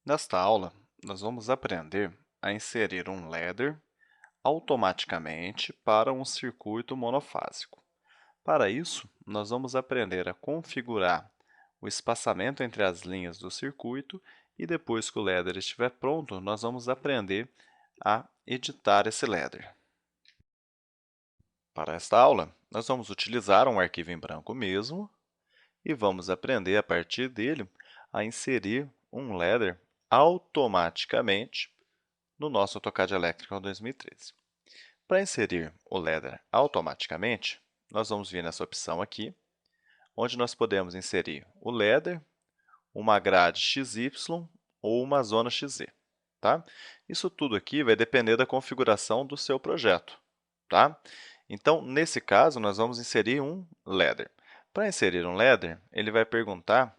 Nesta aula, nós vamos aprender a inserir um ladder automaticamente para um circuito monofásico. Para isso, nós vamos aprender a configurar o espaçamento entre as linhas do circuito e depois que o ladder estiver pronto, nós vamos aprender a editar esse ladder. Para esta aula, nós vamos utilizar um arquivo em branco mesmo e vamos aprender a partir dele a inserir um ladder automaticamente no nosso AutoCAD Electrical 2013. Para inserir o ladder automaticamente, nós vamos vir nessa opção aqui, onde nós podemos inserir o ladder, uma grade XY ou uma zona XZ. Tá? Isso tudo aqui vai depender da configuração do seu projeto. Tá? Então, nesse caso, nós vamos inserir um ladder. Para inserir um ladder, ele vai perguntar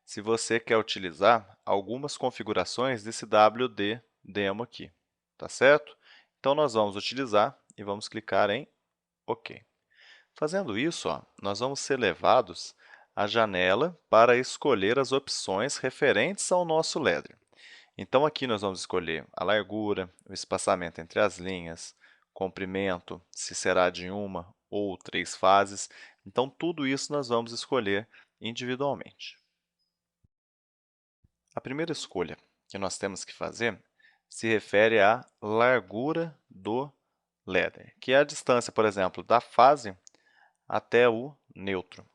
se você quer utilizar algumas configurações desse WD demo aqui, tá certo? Então, nós vamos utilizar e vamos clicar em OK. Fazendo isso, nós vamos ser levados à janela para escolher as opções referentes ao nosso ladder. Então, aqui nós vamos escolher a largura, o espaçamento entre as linhas, comprimento, se será de uma ou três fases. Então, tudo isso nós vamos escolher individualmente. A primeira escolha que nós temos que fazer se refere à largura do ladder, que é a distância, por exemplo, da fase até o neutro.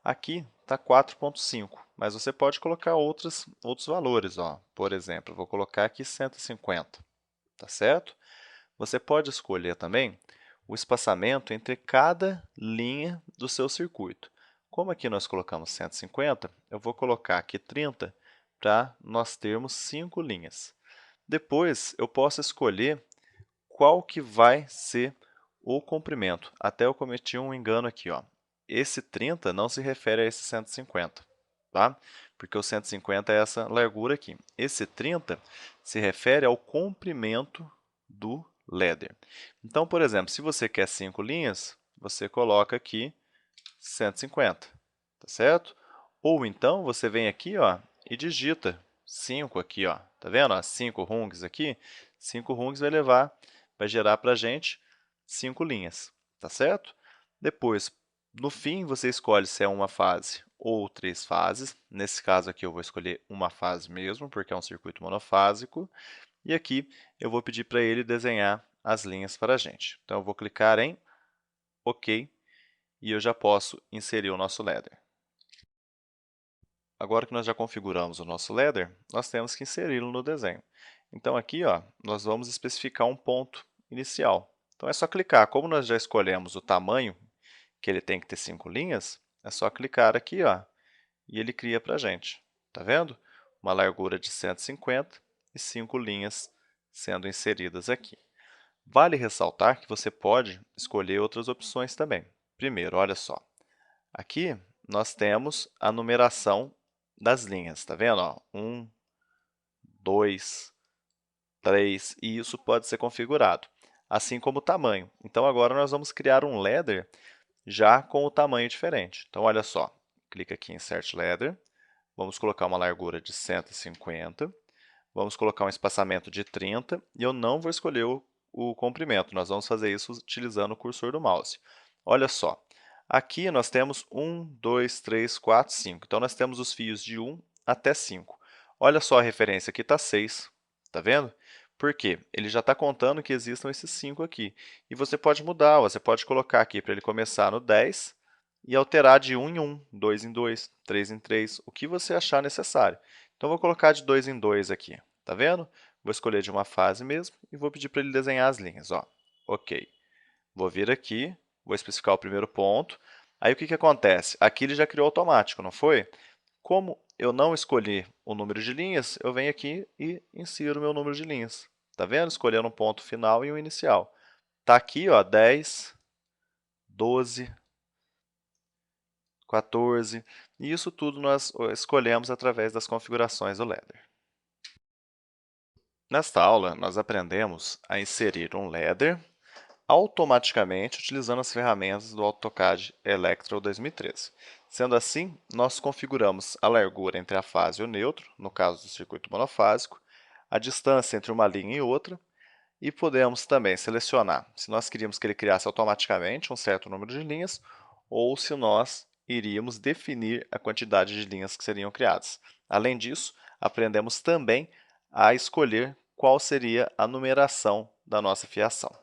Aqui está 4,5, mas você pode colocar outros valores. Por exemplo, vou colocar aqui 150, tá certo? Você pode escolher também o espaçamento entre cada linha do seu circuito. Como aqui nós colocamos 150, eu vou colocar aqui 30 para nós termos 5 linhas. Depois, eu posso escolher qual que vai ser o comprimento. Até eu cometi um engano aqui. Esse 30 não se refere a esse 150, tá? Porque o 150 é essa largura aqui. Esse 30 se refere ao comprimento do ladder. Então, por exemplo, se você quer 5 linhas, você coloca aqui 150, tá certo? Ou então, você vem aqui e digita 5 aqui, tá vendo? 5 rungs aqui, 5 rungs vai gerar para a gente 5 linhas, tá certo? Depois, no fim, você escolhe se é uma fase ou três fases. Nesse caso aqui, eu vou escolher uma fase mesmo, porque é um circuito monofásico. E aqui, eu vou pedir para ele desenhar as linhas para a gente. Então, eu vou clicar em OK e eu já posso inserir o nosso ladder. Agora que nós já configuramos o nosso ladder, nós temos que inseri-lo no desenho. Então, aqui nós vamos especificar um ponto inicial. Então, é só clicar. Como nós já escolhemos o tamanho, que ele tem que ter 5 linhas, é só clicar aqui e ele cria para a gente. Está vendo? Uma largura de 150 e 5 linhas sendo inseridas aqui. Vale ressaltar que você pode escolher outras opções também. Primeiro, olha só. Aqui nós temos a numeração das linhas, está vendo? 1, 2, 3, e isso pode ser configurado, assim como o tamanho. Então, agora nós vamos criar um ladder já com o tamanho diferente. Então, olha só, clica aqui em Insert Ladder, vamos colocar uma largura de 150, vamos colocar um espaçamento de 30, e eu não vou escolher o comprimento, nós vamos fazer isso utilizando o cursor do mouse. Olha só, aqui nós temos 1, 2, 3, 4, 5. Então, nós temos os fios de 1 até 5. Olha só a referência aqui está 6. Está vendo? Por quê? Ele já está contando que existam esses 5 aqui. E você pode mudar, você pode colocar aqui para ele começar no 10 e alterar de 1 em 1, 2 em 2, 3 em 3, o que você achar necessário. Então, vou colocar de 2 em 2 aqui. Está vendo? Vou escolher de uma fase mesmo e vou pedir para ele desenhar as linhas. OK. Vou vir aqui, vou especificar o primeiro ponto. Aí, o que acontece? Aqui ele já criou automático, não foi? Como eu não escolhi o número de linhas, eu venho aqui e insiro o meu número de linhas. Está vendo? Escolhendo um ponto final e um inicial. Está aqui 10, 12, 14, e isso tudo nós escolhemos através das configurações do ladder. Nesta aula, nós aprendemos a inserir um ladder automaticamente utilizando as ferramentas do AutoCAD Electra 2013. Sendo assim, nós configuramos a largura entre a fase e o neutro, no caso do circuito monofásico, a distância entre uma linha e outra, e podemos também selecionar se nós queríamos que ele criasse automaticamente um certo número de linhas ou se nós iríamos definir a quantidade de linhas que seriam criadas. Além disso, aprendemos também a escolher qual seria a numeração da nossa fiação.